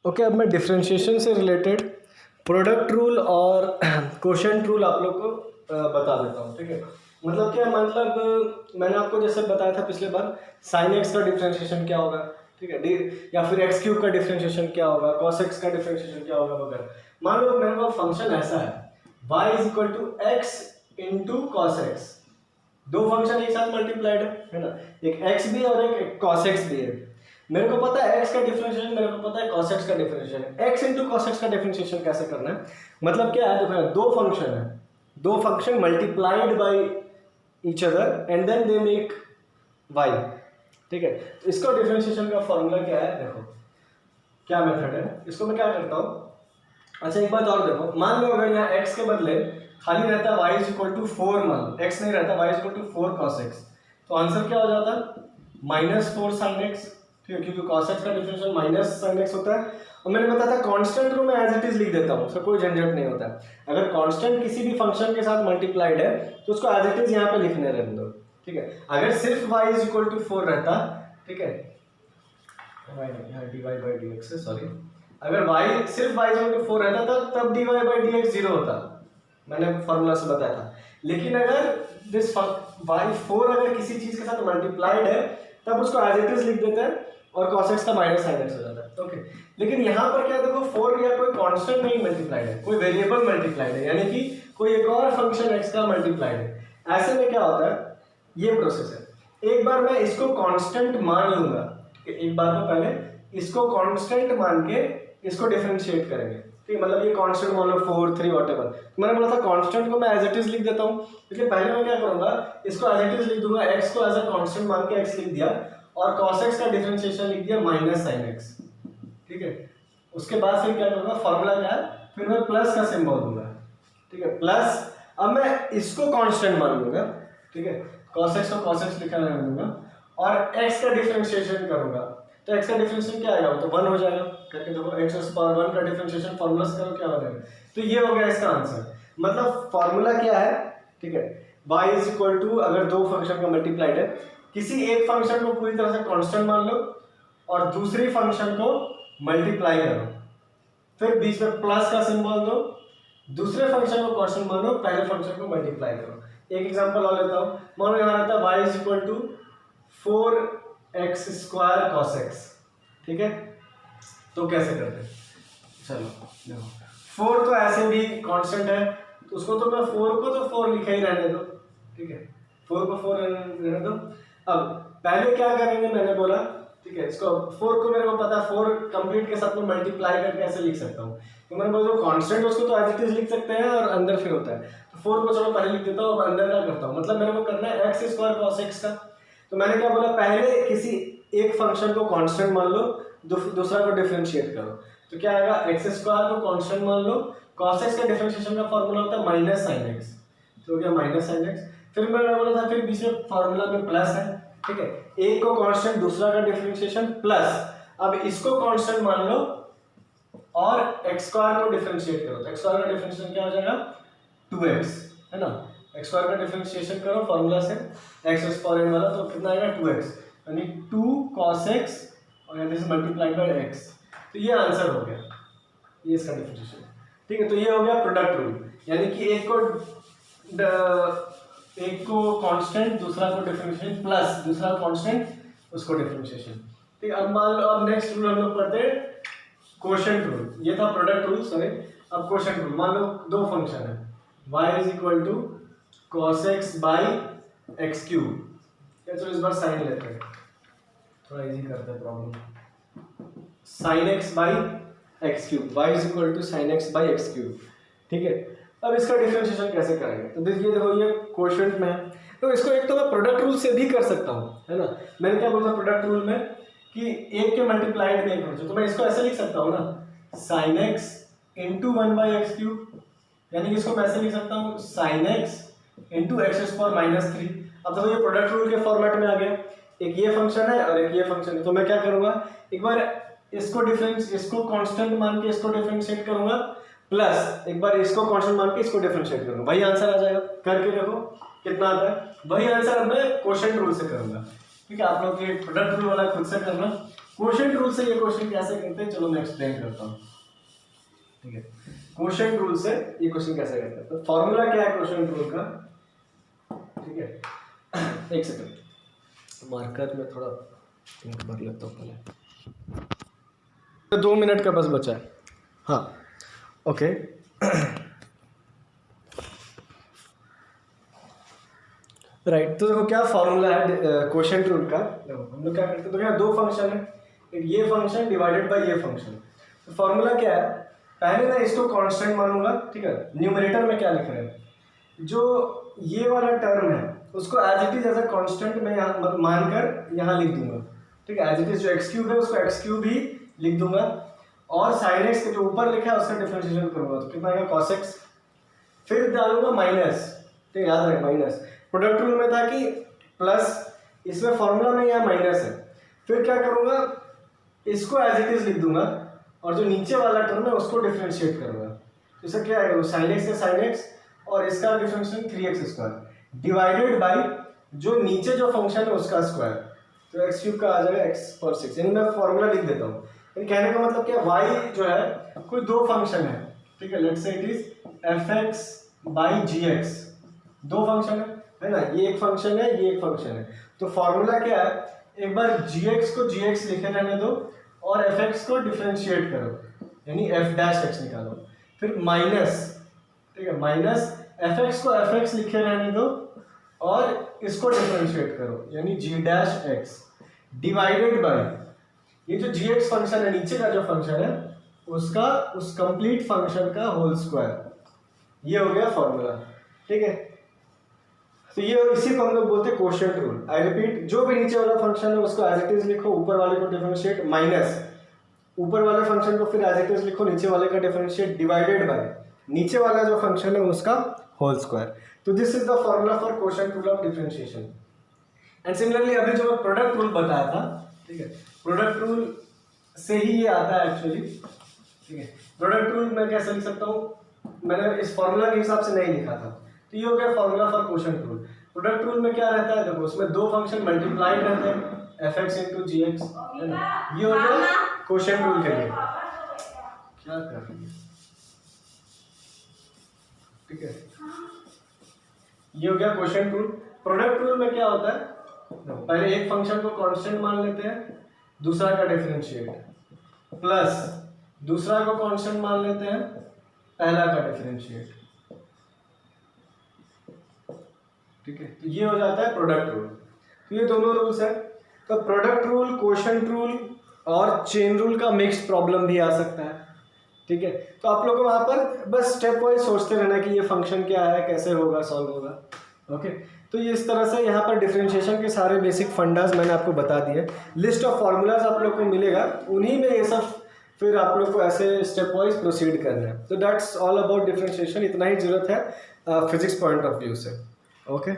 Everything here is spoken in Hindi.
ओके, अब मैं डिफरेंशिएशन से रिलेटेड प्रोडक्ट रूल और क्वोशिएंट रूल आप लोग को बता देता हूँ। ठीक है, मतलब क्या, मतलब मैंने आपको जैसे बताया था पिछले बार साइन एक्स का डिफरेंशिएशन क्या होगा, ठीक है, या फिर एक्स क्यूब का डिफरेंशिएशन क्या होगा, कॉस एक्स का डिफरेंशिएशन क्या होगा वगैरह। मान लो मेरे को फंक्शन ऐसा है y is equal to x into cos x, दो फंक्शन एक साथ मल्टीप्लाइड है ना, एक x भी और एक cos x भी है। मेरे को पता है x का डिफरेंशिएशन, मेरे को पता है cos x का differentiation. x into cos x का डिफरेंशिएशन कैसे करना है, मतलब क्या है, देखो दो फंक्शन है, दो function multiplied by each other and then they make y। ठीक है, इसका डिफरेंशिएशन का फॉर्मूला क्या है, देखो क्या मेथड है, इसको मैं क्या करता हूँ। अच्छा एक बात और देखो, मान लो अगर यहाँ x के बदले खाली रहता y इज इक्वल टू 4, मान x नहीं रहता, y is equal to 4 cos x, तो आंसर क्या हो जाता -4 sin x। ठीक है, क्योंकि cos x का डिफरेंशियल माइनस sin x होता है। और मैंने बताया था कांस्टेंट को मैं एज इट इज लिख देता हूँ, उसका कोई झंझट नहीं होता है। अगर कांस्टेंट किसी भी फंक्शन के साथ मल्टीप्लाइड है तो उसको एज इट इज यहाँ पे लिखने रहने दो। ठीक है, अगर सिर्फ y इज इक्वल टू 4 रहता, ठीक है, dy बाई dx, सॉरी, अगर y सिर्फ y इक्वल टू 4 रहता तब dy बाई dx 0 होता, मैंने फॉर्मूला से बताया था। लेकिन अगर दिस y4 अगर किसी चीज के साथ मल्टीप्लाइड है तब उसको एज इट इज लिख देते हैं और cos x का माइनस sin x हो जाता है। ओके, लेकिन यहाँ पर क्या, देखो 4 या कोई कांस्टेंट नहीं मल्टीप्लाइड है, कोई वेरिएबल मल्टीप्लाइड है, यानी कि कोई एक और फंक्शन x का मल्टीप्लाइड है। ऐसे में क्या होता है, ये प्रोसेस है, एक बार मैं इसको कांस्टेंट मान लूंगा, एक बार तो पहले इसको कांस्टेंट मान के इसको डिफरेंशिएट करेंगे। ठीक है, मतलब ये कांस्टेंट मान लो 4 3 व्हाटएवर, तो मैंने बोला था कांस्टेंट को मैं एज इट इज लिख देता हूँ। इसलिए पहले मैं क्या करूंगा, इसको एज इट इज लिख दूंगा, x को एज अ कांस्टेंट मान के x लिख दिया और cos x का डिफरेंशिएशन लिख दिया माइनस sin x। ठीक है, उसके बाद फिर क्या करूंगा, फार्मूला क्या है, फिर मैं प्लस का सिंबल दूंगा। ठीक है, प्लस, अब मैं इसको कांस्टेंट मान लूंगा। ठीक है, cos x को cos x लिखा रहने दूंगा और x का डिफरेंशिएशन करूंगा, तो x का डिफरेंशिएशन क्या आएगा, तो 1 हो जाएगा। करके देखो, x पावर 1 का डिफरेंशिएशन फार्मूला से करो क्या हो जाएगा, तो ये हो गया इसका आंसर। मतलब फार्मूला क्या है, ठीक है, y इज इक्वल टू, अगर दो फंक्शन का मल्टीप्लाइड है, किसी एक फंक्शन को पूरी तरह से कांस्टेंट मान लो और दूसरी फंक्शन को मल्टीप्लाई करो, फिर बीच में प्लस का सिंबल दो, दूसरे फंक्शन को कांस्टेंट मानो, पहले फंक्शन को मल्टीप्लाई करो। एक एग्जांपल और लेता हूं, मान लो यहां रहता है y is equal to 4x square cos x। ठीक है, तो कैसे करते, चलो देखो, 4 तो ऐसे भी कांस्टेंट है, तो उसको तो मैं 4 को तो 4 लिखा ही रहने दो। ठीक है, 4 को 4 रहने दो। अब पहले क्या करेंगे, मैंने बोला, ठीक है, इसको 4 को मेरे को पता है 4 कंप्लीट के साथ में मल्टीप्लाई करके ऐसे लिख सकता हूँ, तो मैंने बोला जो कांस्टेंट उसको तो एज इट इज लिख सकते हैं और अंदर फिर होता है, तो 4 को चलो पहले लिख देता हूँ, अब अंदर क्या करता हूँ, मतलब मेरे को करना है x स्क्वायर cos x का। तो मैंने क्या बोला, पहले किसी एक फंक्शन को कांस्टेंट मान लो, दूसरा को डिफरेंशिएट करो, तो क्या आएगा, x स्क्वायर को कांस्टेंट मान लो, cos x का डिफरेंशिएशन का फार्मूला होता है माइनस sin x, तो हो गया माइनस sin x। फिर मैंने बोला था, फिर बीच में फार्मूला में प्लस है। ठीक है, एक को कांस्टेंट, दूसरा का डिफरेंशिएशन प्लस, अब इसको कांस्टेंट मान लो और x स्क्वायर को डिफरेंशिएट करो, तो x स्क्वायर का डिफरेंशिएशन क्या हो जाएगा 2x, है ना, x स्क्वायर का डिफरेंशिएशन करो फार्मूला से, x एक्सपोनेंट वाला, तो कितना आएगा 2x, यानी 2 cos x और दिस मल्टीप्लाइड बाय x, तो ये आंसर हो गया, ये इसका डिफरेंशिएशन। ठीक है, तो ये हो गया प्रोडक्ट रूल, यानी कि एक को कांस्टेंट, दूसरा को डिफरेंशिएशन प्लस, दूसरा कांस्टेंट, उसको डिफरेंशिएशन। ठीक है, अब मान लो, अब नेक्स्ट रूल हम लोग पढ़ते हैं क्वोशिएंट रूल। ये था प्रोडक्ट रूल, सॉरी, अब क्वोशिएंट रूल। मान लो दो फंक्शन है, y is equal to cos x by x cube, या चलो इस बार साइन लेते हैं, थोड़ा इजी करते हैं problem, sin x by x cube, y is equal to sin x by x cube. ठीक है, अब इसका डिफरेंशिएशन कैसे करेंगे, तो देखिए, देखो ये क्वोशिएंट में है, तो इसको एक तो मैं प्रोडक्ट रूल से भी कर सकता हूँ, है ना। मैंने क्या बोला प्रोडक्ट रूल में कि एक के मल्टीप्लाइड में एक हो, तो मैं इसको ऐसे लिख सकता हूँ ना, sin x into 1 by x cube, यानी कि इसको मैं ऐसे लिख सकता हूँ sin x into x power minus 3। अब देखो ये प्रोडक्ट रूल के फॉर्मेट में आ गया, एक ये फंक्शन है और एक ये फंक्शन है, तो मैं क्या करूँगा, एक बार इसको कांस्टेंट मान के इसको डिफरेंशिएट करूँगा, प्लस एक बार इसको कांस्टेंट मान के इसको डिफरेंशिएट करूंगा, वही आंसर आ जाएगा। करके देखो कितना आता है, वही आंसर अब मैं क्वोशिएंट रूल से करूंगा। ठीक है, आप लोग ये प्रोडक्ट रूल वाला खुद से करना, क्वोशिएंट रूल से ये क्वेश्चन कैसे करते हैं, चलो मैं एक्सप्लेन करता हूँ, ठीक है। क्वोशिएंट रूल से ये क्वेश्चन कैसे करते हैं, तो फॉर्मूला क्या है क्वोशिएंट रूल का, ठीक है। एक सेकंड, मार्कर में थोड़ा इंक भर लेता हूँ पहले, तो 2 मिनट का बस बचा है। हाँ ओके, राइट। तो देखो क्या फॉर्मूला है क्वोशिएंट रूल का। देखो हम लोग क्या करते हैं, तो यहाँ दो फंक्शन है, एक ये फंक्शन डिवाइडेड बाय ये फंक्शन। तो फॉर्मूला क्या है, पहले मैं इसको कांस्टेंट मानूंगा, ठीक है। न्यूमरेटर में क्या लिख रहे हैं, जो ये वाला टर्म है उसको as it is as a constant में यहाँ मानकर यहाँ लिख दूंगा, ठीक है। एज इट इज जो एक्स क्यूब है उसको एक्स क्यूब ही लिख दूंगा, और साइन एक्स जो ऊपर लिखा है उसका डिफरेंशिएशन करूंगा, तो कितना आएगा cos x, फिर डालूंगा माइनस, ठीक है, याद रहे माइनस। प्रोडक्ट रूल में था कि प्लस, इसमें फॉर्मूला में यहाँ माइनस है, फिर क्या करूंगा, इसको एज इट इज लिख दूंगा, और जो नीचे वाला टर्म है उसको डिफरेंशिएट करूंगा। तो इसका क्या आएगा, साइन एक्स है साइन एक्स, और इसका differentiation 3x square divided by जो नीचे जो फंक्शन है उसका स्क्वायर, तो एक्स क्यूब का आ जाएगा x पर 6। यानी मैं फॉर्मूला लिख देता हूँ, कहने का मतलब क्या, y जो है कोई दो फंक्शन है, ठीक है। Let's say it is fx by gx, दो फंक्शन है ना, ये एक फंक्शन है ये एक फंक्शन है। तो फॉर्मूला क्या है, एक बार gx को gx लिखे रहने दो और fx को डिफरेंशिएट करो, यानी f डैश x निकालो, फिर माइनस, ठीक है, माइनस fx को fx लिखे रहने दो और इसको डिफरेंशिएट करो, यानी g dash x divided by ये जो gx फंक्शन है नीचे का जो फंक्शन है उसका उस कंप्लीट फंक्शन का होल स्क्वायर, ये हो गया फॉर्मूला, ठीक है। तो ये इसी को हम लोग बोलते हैं क्वोशिएंट रूल। आई रिपीट, जो भी नीचे वाला फंक्शन है उसको एज इट इज लिखो, ऊपर वाले को डिफरेंशिएट, माइनस ऊपर वाले फंक्शन को फिर एज इट इज लिखो, नीचे वाले का डिफरेंशिएट डिवाइडेड बाय नीचे वाला जो फंक्शन है उसका होल स्क्वायर। तो this is the formula for quotient rule of differentiation. And similarly अभी जो मैं प्रोडक्ट रूल बताया था, ठीक है, प्रोडक्ट रूल से ही ये आता है एक्चुअली, ठीक है। प्रोडक्ट रूल मैं कैसे लिख सकता हूँ, मैंने इस फॉर्मूला के हिसाब से नहीं लिखा था, तो ये हो गया formula for quotient rule. Product rule में क्या रहता है, देखो उसमें दो फंक्शन मल्टीप्लाइड रहते हैं, fx into gx, है ना, ये हो गया क्वोशिएंट रूल के लिए। क्या कर रही है, ठीक है, ये हो गया क्वोशिएंट रूल। प्रोडक्ट रूल में क्या होता है, पहले एक फंक्शन को कांस्टेंट मान लेते हैं, दूसरा का डिफरेंशिएट, प्लस दूसरा को कांस्टेंट मान लेते हैं, पहला का डिफरेंशिएट, ठीक है। तो ये हो जाता है प्रोडक्ट रूल। तो ये दोनों रूल्स है। तो प्रोडक्ट रूल, क्वोशिएंट रूल और चेन रूल का मिक्स्ड प्रॉब्लम भी आ सकता है, ठीक है। तो आप लोग को वहां पर बस स्टेप वाइज सोचते रहना कि ये फंक्शन क्या है, कैसे होगा, सॉल्व होगा, ओके। तो ये इस तरह से यहाँ पर डिफरेंशिएशन के सारे बेसिक फंडास मैंने आपको बता दिए। लिस्ट ऑफ फॉर्मूलाज आप लोग को मिलेगा, उन्हीं में ये सब फिर आप लोग को ऐसे स्टेप वाइज प्रोसीड करना है। तो दैट्स ऑल अबाउट डिफरेंशिएशन, इतना ही जरूरत है फिजिक्स पॉइंट ऑफ व्यू से, ओके।